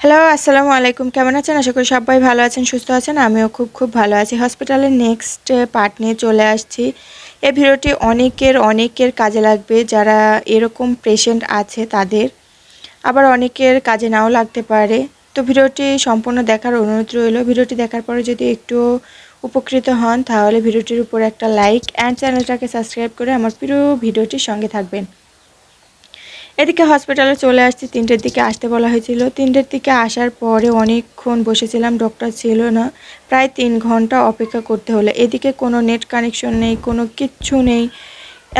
Hello, আসসালামু আলাইকুম। কেমন আছেন? আশা করি সবাই ভালো আছেন, সুস্থ আছেন। আমিও খুব ভালো আছি। হসপিটালের নেক্সট পার্ট নিয়ে চলে আসছি। এই ভিডিওটি অনেকের কাজে লাগবে যারা এরকম পেশেন্ট আছে তাদের। আবার অনেকের কাজে নাও লাগতে পারে। তো ভিডিওটি সম্পূর্ণ দেখার অনুরোধ রইল। ভিডিওটি দেখার পরে যদি একটু উপকৃত হন তাহলে ভিডিওটির উপর একটা লাইক অ্যান্ড চ্যানেলটাকে সাবস্ক্রাইব করে আমার পুরো ভিডিওটির সঙ্গে থাকবেন। এদিকে হসপিটালে চলে আসছি। 3টের দিকে আসতে বলা হয়েছিল। 3টের দিকে আসার পরে অনেকক্ষণ বসেছিলাম, ডক্টর ছিল না। প্রায় 3 ঘন্টা অপেক্ষা করতে হলো। এদিকে কোনো নেট কানেকশন নেই, কোনো কিচ্ছু নেই।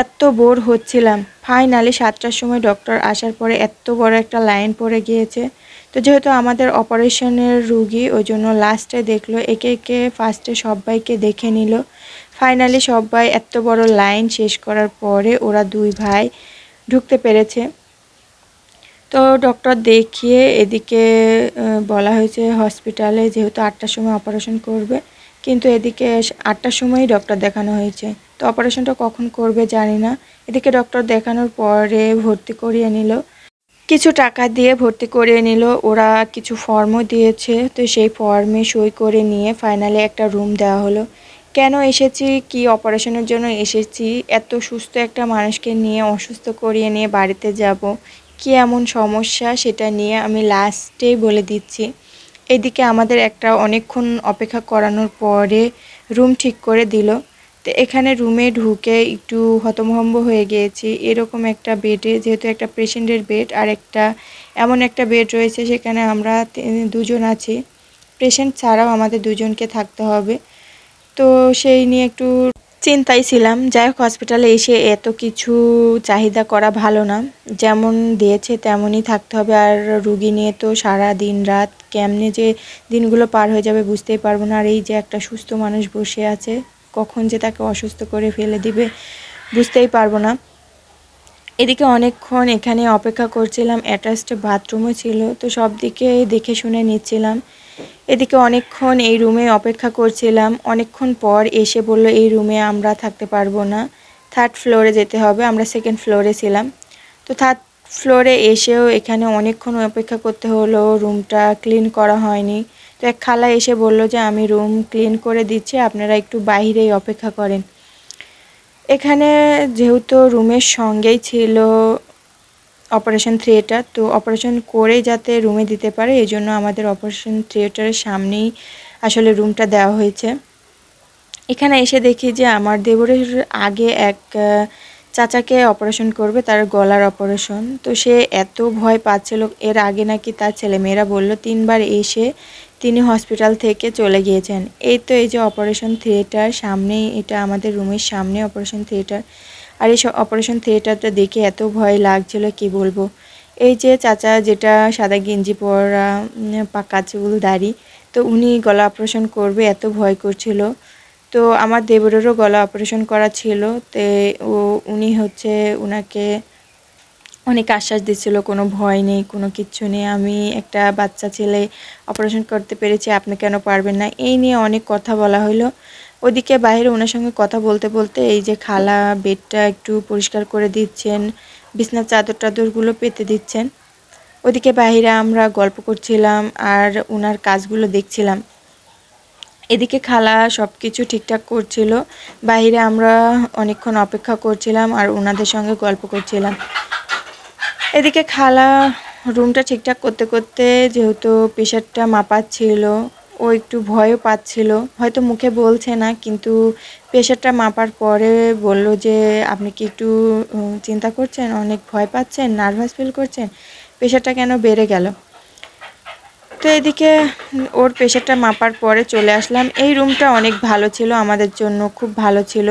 এত বোর হচ্ছিলাম। ফাইনালি 7টার সময় ডক্টর আসার পরে এত বড় একটা লাইন পড়ে গিয়েছে। তো যেহেতু আমাদের অপারেশনের রুগী, ওই জন্য লাস্টে দেখলো, একে ফার্স্টে সবাইকে দেখে নিল। ফাইনালি সবাই এত বড় লাইন শেষ করার পরে ওরা 2 ভাই ঢুকতে পেরেছে। তো ডক্টর দেখিয়ে এদিকে বলা হয়েছে হসপিটালে যেহেতু 8টার সময় অপারেশন করবে, কিন্তু এদিকে 8টার সময়ই ডক্টর দেখানো হয়েছে। তো অপারেশনটা কখন করবে জানি না। এদিকে ডক্টর দেখানোর পরে ভর্তি করিয়ে নিল, কিছু টাকা দিয়ে ভর্তি করিয়ে নিল। ওরা কিছু ফর্মও দিয়েছে, তো সেই ফর্মে সই করে নিয়ে ফাইনালি একটা রুম দেওয়া হলো। কেন এসেছি, কি অপারেশনের জন্য এসেছি, এত সুস্থ একটা মানুষকে নিয়ে অসুস্থ করিয়ে নিয়ে বাড়িতে যাব, কি এমন সমস্যা সেটা নিয়ে আমি লাস্টেই বলে দিচ্ছি। এদিকে আমাদের একটা অনেকক্ষণ অপেক্ষা করানোর পরে রুম ঠিক করে দিল। তো এখানে রুমে ঢুকে একটু হতভম্ব হয়ে গিয়েছি। এরকম একটা বেডে, যেহেতু একটা পেশেন্টের বেড আর একটা এমন একটা বেড রয়েছে সেখানে আমরা 2জন আছি, পেশেন্ট ছাড়াও আমাদের 2জনকে থাকতে হবে। তো সেই নিয়ে একটু চিন্তায় ছিলাম। যাই হোক, হসপিটালে এসে এত কিছু চাহিদা করা ভালো না, যেমন দিয়েছে তেমনই থাকতে হবে। আর রুগী নিয়ে তো সারা দিন রাত কেমনে যে দিনগুলো পার হয়ে যাবে বুঝতেই পারবো না। আর এই যে একটা সুস্থ মানুষ বসে আছে, কখন যে তাকে অসুস্থ করে ফেলে দিবে বুঝতেই পারবো না। এদিকে অনেকক্ষণ এখানে অপেক্ষা করছিলাম। অ্যাটাচড বাথরুমও ছিল, তো সব দিকে দেখে শুনে নিচ্ছিলাম। এদিকে অনেকক্ষণ এই রুমে অপেক্ষা করছিলাম। অনেকক্ষণ পর এসে বলল এই রুমে আমরা থাকতে পারবো না, 3rd ফ্লোরে যেতে হবে। আমরা 2nd ফ্লোরে ছিলাম। তো 3rd ফ্লোরে এসেও এখানে অনেকক্ষণ অপেক্ষা করতে হলো, রুমটা ক্লিন করা হয়নি। তো এক খালা এসে বলল যে আমি রুম ক্লিন করে দিচ্ছি, আপনারা একটু বাইরেই অপেক্ষা করেন। এখানে যেহেতু রুমের সঙ্গেই ছিল অপারেশন থিয়েটার, তো অপারেশন করে যাতে রুমে দিতে পারে এই জন্য আমাদের অপারেশন থিয়েটারের সামনেই আসলে রুমটা দেওয়া হয়েছে। এখানে এসে দেখি যে আমার দেবরের আগে এক চাচাকে অপারেশন করবে, তার গলার অপারেশন। তো সে এত ভয় পাচ্ছিল, এর আগে নাকি তার ছেলেমেয়েরা বলল 3বার এসে তিনি হসপিটাল থেকে চলে গিয়েছেন। এই তো এই যে অপারেশন থিয়েটার সামনেই, এটা আমাদের রুমের সামনে অপারেশন থিয়েটার। আর এই অপারেশন থিয়েটারটা দেখে এত ভয় লাগছিল কি বলবো। এই যে চাচা, যেটা সাদা গেঞ্জি পরা, পাকা চুল দাড়ি, তো উনি গলা অপারেশন করবে, এত ভয় করছিল। তো আমার দেবরেরও গলা অপারেশন করা ছিল, তো উনি হচ্ছে উনাকে অনেক আশ্বাস দিচ্ছিল, কোনো ভয় নেই, কোনো কিচ্ছু নেই, আমি একটা বাচ্চা ছেলে অপারেশন করতে পেরেছি, আপনি কেন পারবেন না, এই নিয়ে অনেক কথা বলা হলো। ওদিকে বাইরে ওনার সঙ্গে কথা বলতে বলতে এই যে খালা বেডটা একটু পরিষ্কার করে দিচ্ছেন, বিছনার চাদর টাদরগুলো পেতে দিচ্ছেন। ওদিকে বাইরে আমরা গল্প করছিলাম আর ওনার কাজগুলো দেখছিলাম। এদিকে খালা সব কিছু ঠিকঠাক করছিল, বাইরে আমরা অনেকক্ষণ অপেক্ষা করছিলাম আর ওনাদের সঙ্গে গল্প করছিলাম। এদিকে খালা রুমটা ঠিকঠাক করতে করতে, যেহেতু প্রেশারটা মাপাচ্ছিল, ও একটু ভয়ও পাচ্ছিল, হয়তো মুখে বলছে না, কিন্তু প্রেশারটা মাপার পরে বলল যে আপনি কি একটু চিন্তা করছেন, অনেক ভয় পাচ্ছেন, নার্ভাস ফিল করছেন, প্রেশারটা কেন বেড়ে গেল। তো এদিকে ওর প্রেশারটা মাপার পরে চলে আসলাম। এই রুমটা অনেক ভালো ছিল, আমাদের জন্য খুব ভালো ছিল।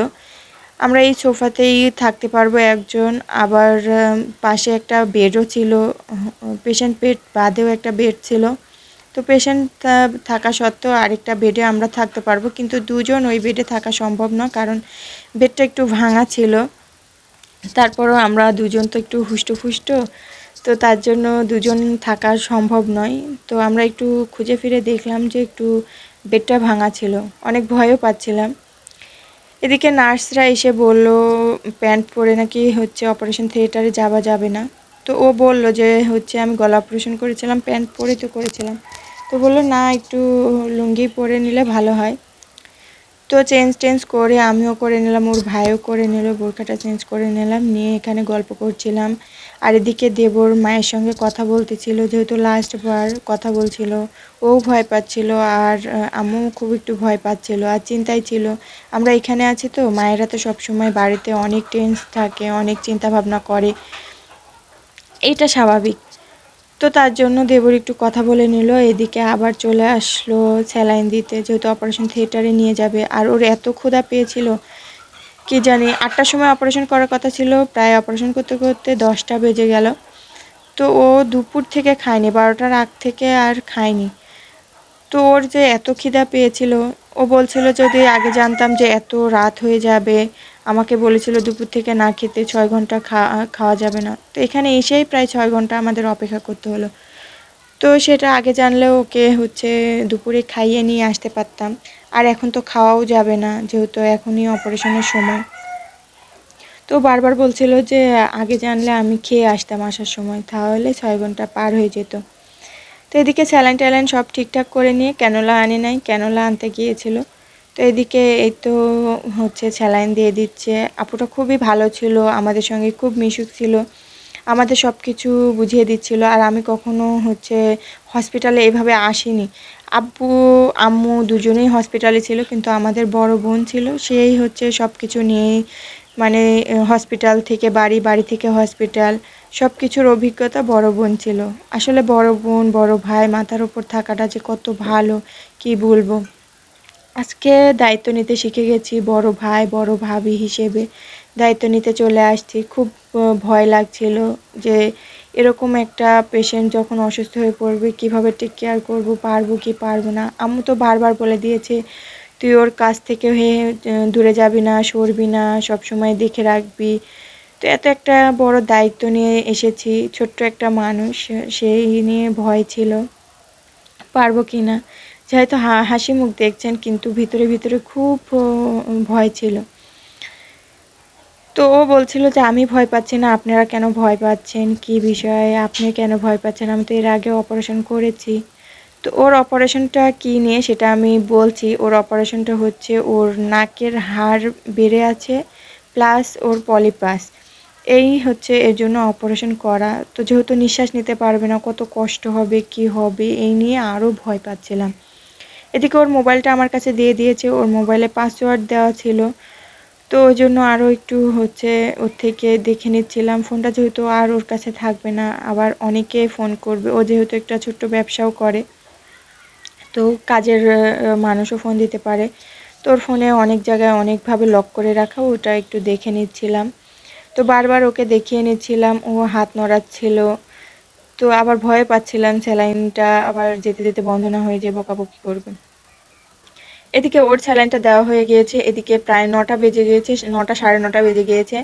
আমরা এই সোফাতেই থাকতে পারবো একজন, আবার পাশে একটা বেডও ছিল, পেশেন্ট বেড বাদেও একটা বেড ছিল। তো পেশেন্ট থাকা সত্ত্বেও আরেকটা বেডে আমরা থাকতে পারবো, কিন্তু 2জন ওই বেডে থাকা সম্ভব না, কারণ বেডটা একটু ভাঙা ছিল। তারপরও আমরা 2জন তো একটু হুষ্টফুষ্ট, তো তার জন্য 2জন থাকা সম্ভব নয়। তো আমরা একটু খুঁজে ফিরে দেখলাম যে একটু বেডটা ভাঙা ছিল, অনেক ভয়ও পাচ্ছিলাম। এদিকে নার্সরা এসে বলল প্যান্ট পরে নাকি হচ্ছে অপারেশন থিয়েটারে যাওয়া যাবে না। তো ও বলল যে হচ্ছে আমি গলা অপারেশন করেছিলাম, প্যান্ট পরে তো করেছিলাম। তো বললো না, একটু লুঙ্গি পরে নিলে ভালো হয়। তো চেঞ্জ করে আমিও করে নিলাম, ওর ভাইও করে নিল, বোরখাটা চেঞ্জ করে নিলাম, নিয়ে এখানে গল্প করছিলাম। আর এদিকে দেবর মায়ের সঙ্গে কথা বলতেছিল, যেহেতু লাস্টবার কথা বলছিল। ও ভয় পাচ্ছিল, আর আম্মু খুব একটু ভয় পাচ্ছিল আর চিন্তায় ছিল। আমরা এখানে আছি তো, মায়েরা তো সবসময় বাড়িতে অনেক টেন্স থাকে, অনেক চিন্তা ভাবনা করে, এটা স্বাভাবিক। তো তার জন্য দেবর একটু কথা বলে নিল। এদিকে আবার চলে আসলো স্যালাইন দিতে, যেহেতু অপারেশন থিয়েটারে নিয়ে যাবে। আর ওর এত ক্ষুধা পেয়েছিল, কি জানি 8টার সময় অপারেশন করার কথা ছিল, প্রায় অপারেশন করতে করতে 10টা বেজে গেল। তো ও দুপুর থেকে খায়নি, 12টার আগ থেকে আর খায়নি। তো ওর যে এত খিদা পেয়েছিল, ও বলছিল যদি আগে জানতাম যে এত রাত হয়ে যাবে, আমাকে বলেছিল দুপুর থেকে না খেতে 6 ঘন্টা খাওয়া যাবে না। তো এখানে এসেই প্রায় 6 ঘন্টা আমাদের অপেক্ষা করতে হলো। তো সেটা আগে জানলেও ওকে হচ্ছে দুপুরে খাইয়ে নিয়ে আসতে পারতাম। আর এখন তো খাওয়াও যাবে না, যেহেতু এখনই অপারেশনের সময়। তো বারবার বলছিল যে আগে জানলে আমি খেয়ে আসতাম আসার সময়, তাহলে 6 ঘন্টা পার হয়ে যেত। তো এদিকে স্যালাইন ট্যালাইন সব ঠিকঠাক করে নিয়ে, ক্যানোলা আনে নাই, ক্যানোলা আনতে গিয়েছিল। তো এদিকে এই তো হচ্ছে স্যালাইন দিয়ে দিচ্ছে। আপুটা খুবই ভালো ছিল, আমাদের সঙ্গে খুব মিশুক ছিল, আমাদের সব কিছু বুঝিয়ে দিচ্ছিল। আর আমি কখনো হচ্ছে হসপিটালে এভাবে আসিনি। আব্বু আম্মু দুজনেই হসপিটালে ছিল, কিন্তু আমাদের বড় বোন ছিল, সেই হচ্ছে সব কিছু নিয়ে, মানে হসপিটাল থেকে বাড়ি, বাড়ি থেকে হসপিটাল, সব কিছুর অভিজ্ঞতা বড় বোন ছিল। আসলে বড় বোন বড় ভাই মাথার উপর থাকাটা যে কত ভালো, কি বলবো। আজকে দায়িত্ব নিতে শিখে গেছি, বড় ভাই বড় ভাবি হিসেবে দায়িত্ব নিতে চলে আসছি। খুব ভয় লাগছিল যে এরকম একটা পেশেন্ট যখন অসুস্থ হয়ে পড়বে কিভাবে টেক কেয়ার করবো, পারবো কি পারবো না। আম্মু তো বারবার বলে দিয়েছে তুই ওর কাছ থেকে হয়ে দূরে যাবি না, সরবি না, সবসময় দেখে রাখবি। তো এত একটা বড় দায়িত্ব নিয়ে এসেছি, ছোট্ট একটা মানুষ, সেই নিয়ে ভয় ছিল পারবো কি না। যেহেতু হাসি মুখ দেখছেন, কিন্তু ভিতরে ভিতরে খুব ভয় ছিল। তো ও বলছিল যে আমি ভয় পাচ্ছি না, আপনারা কেন ভয় পাচ্ছেন, কি বিষয়ে আপনি কেন ভয় পাচ্ছেন, আমি তো এর আগে অপারেশন করেছি। তো ওর অপারেশনটা কী নিয়ে সেটা আমি বলছি। ওর অপারেশনটা হচ্ছে ওর নাকের হাড় বেড়ে আছে, প্লাস ওর পলিপাস, এই হচ্ছে এর জন্য অপারেশন করা। তো যেহেতু নিঃশ্বাস নিতে পারবে না, কত কষ্ট হবে কি হবে, এই নিয়ে আরও ভয় পাচ্ছিলাম। এদিকে ওর মোবাইলটা আমার কাছে দিয়ে দিয়েছে, ওর মোবাইলে পাসওয়ার্ড দেওয়া ছিল। তো ওই জন্য আরও একটু হচ্ছে ওর থেকে দেখে নিচ্ছিলাম, ফোনটা যেহেতু আর ওর কাছে থাকবে না, আবার অনেকে ফোন করবে, ও যেহেতু একটা ছোট্ট ব্যবসাও করে, তো কাজের মানুষও ফোন দিতে পারে। তো ওর ফোনে অনেক জায়গায় অনেকভাবে লক করে রাখা, ওটা একটু দেখে নিচ্ছিলাম। তো বারবার ওকে দেখিয়ে নিচ্ছিলাম, ও হাত নড়াচ্ছিল। তো আবার ভয় পাচ্ছিলাম স্যালাইনটা আবার যেতে যেতে বন্ধ না হয়ে যায়, বকাবকি করবে। এদিকে ওর স্যালাইনটা দেওয়া হয়ে গিয়েছে, এদিকে প্রায় 9টা বেজে গিয়েছে, 9টা সাড়ে 9টা বেজে গিয়েছে।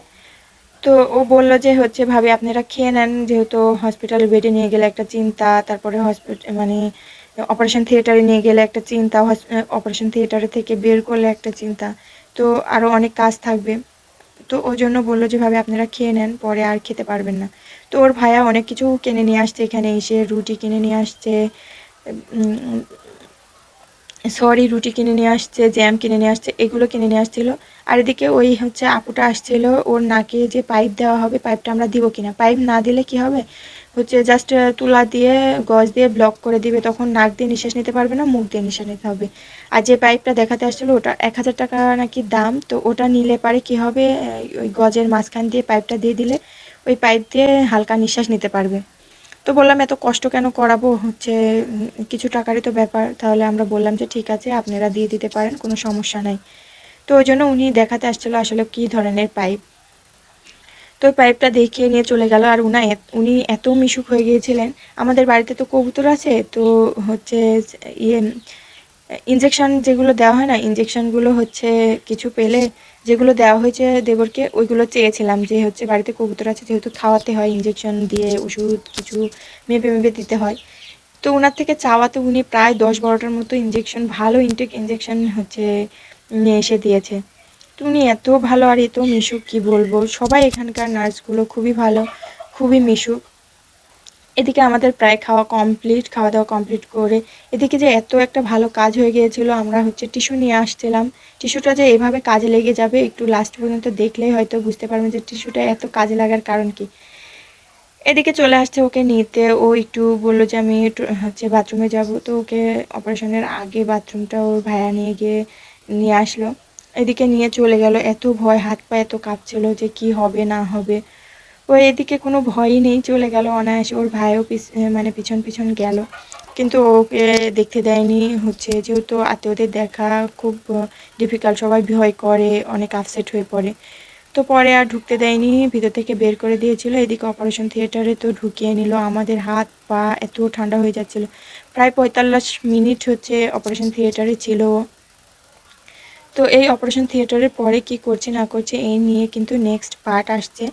তো ও বলল যে হচ্ছে ভাবি আপনারা খেয়ে নেন, যেহেতু হসপিটালের বেডে নিয়ে গেলে একটা চিন্তা, তারপরে মানে অপারেশন থিয়েটারে নিয়ে গেলে একটা চিন্তা, অপারেশন থিয়েটারে থেকে বের করলে একটা চিন্তা, তো আরও অনেক কাজ থাকবে। তো ওই জন্য বললো যে ভাবি আপনারা খেয়ে নেন, পরে আর খেতে পারবেন না। তো ওর ভাইয়া অনেক কিছু কিনে নিয়ে আসছে, এখানে এসে রুটি কিনে নিয়ে আসছে, সরি রুটি কিনে নিয়ে আসছে, জ্যাম কিনে নিয়ে আসছে, এগুলো কিনে নিয়ে আসছিল। আর এদিকে ওই হচ্ছে আপুটা আসছিল, ওর নাকে যে পাইপ দেওয়া হবে, পাইপটা আমরা দিব কিনা, পাইপ না দিলে কি হবে হচ্ছে জাস্ট তুলা দিয়ে গজ দিয়ে ব্লক করে দিবে, তখন নাক দিয়ে নিঃশ্বাস নিতে পারবে না, মুখ দিয়ে নিঃশ্বাস নিতে হবে। আর যে পাইপটা দেখাতে আসছিল ওটা 1000 টাকা নাকি দাম, তো ওটা নিলে পারে কি হবে, ওই গজের মাঝখান দিয়ে পাইপটা দিয়ে দিলে ওই পাইপ দিয়ে হালকা নিঃশ্বাস নিতে পারবে। তো বললাম এত কষ্ট কেন করাবো, হচ্ছে কিছু টাকারই তো ব্যাপার। তাহলে আমরা বললাম যে ঠিক আছে আপনারা দিয়ে দিতে পারেন, কোনো সমস্যা নাই। তো ওই জন্য উনি দেখাতে আসছিল আসলে কী ধরনের পাইপ। তো ওই পাইপটা দেখিয়ে নিয়ে চলে গেল। আর উনি এত মিশুক হয়ে গিয়েছিলেন, আমাদের বাড়িতে তো কবুতর আছে, তো হচ্ছে ইয়ে ইনজেকশন যেগুলো দেওয়া হয় না, ইনজেকশনগুলো হচ্ছে কিছু পেলে যেগুলো দেওয়া হয়েছে দেবরকে, ওইগুলো চেয়েছিলাম, যে হচ্ছে বাড়িতে কবুতর আছে যেহেতু খাওয়াতে হয়, ইনজেকশন দিয়ে ওষুধ কিছু মেপে মেপে দিতে হয়। তো ওনার থেকে চাওয়াতে উনি প্রায় 10-12টার মতো ইনজেকশন, ভালো ইনটেক ইনজেকশন হচ্ছে নিয়ে এসে দিয়েছে। তো উনি এত ভালো আর এত মিশুক, কি বলবো, সবাই এখানকার নার্সগুলো খুবই ভালো, খুবই মিশুক। এদিকে আমাদের প্রায় খাওয়া দাওয়া কমপ্লিট করে এদিকে যে এত একটা ভালো কাজ হয়ে গিয়েছিল, আমরা হচ্ছে টিস্যু নিয়ে আসছিলাম। টিস্যুটা যে এভাবে কাজে লেগে যাবে একটু লাস্ট পর্যন্ত দেখলেই হয়তো বুঝতে পারবেন যে টিস্যুটা এত কাজে লাগার কারণ কি। এদিকে চলে আসছে ওকে নিতে, ও একটু বললো যে আমি একটু হচ্ছে বাথরুমে যাব, তো ওকে অপারেশনের আগে বাথরুমটা ওর ভাইয়া নিয়ে গিয়ে নিয়ে আসলো। এদিকে নিয়ে চলে গেল, এত ভয়, হাত পা এত কাঁপছিল যে কি হবে না হবে। ও এদিকে কোনো ভয়ই নেই, চলে গেল অনায়াসে। ওর ভাইও মানে পিছন পিছন গেল, কিন্তু ওকে দেখতে দেয়নি। হচ্ছে যেহেতু আত্মীয়দের দেখা খুব ডিফিকাল্ট, সবাই ভয় করে, অনেক আপসেট হয়ে পড়ে, তো পরে আর ঢুকতে দেয়নি, ভিতর থেকে বের করে দিয়েছিল। এদিকে অপারেশন থিয়েটারে তো ঢুকিয়ে নিল, আমাদের হাত পা এত ঠান্ডা হয়ে যাচ্ছিল। প্রায় 45 মিনিট হচ্ছে অপারেশন থিয়েটারে ছিল। তো এই অপারেশন থিয়েটারের পরে কি করছে না করছে এই নিয়ে কিন্তু নেক্সট পার্ট আসছে।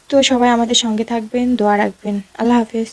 তো সবাই আমাদের সঙ্গে থাকবেন, দোয়া রাখবেন। আল্লাহ হাফেজ।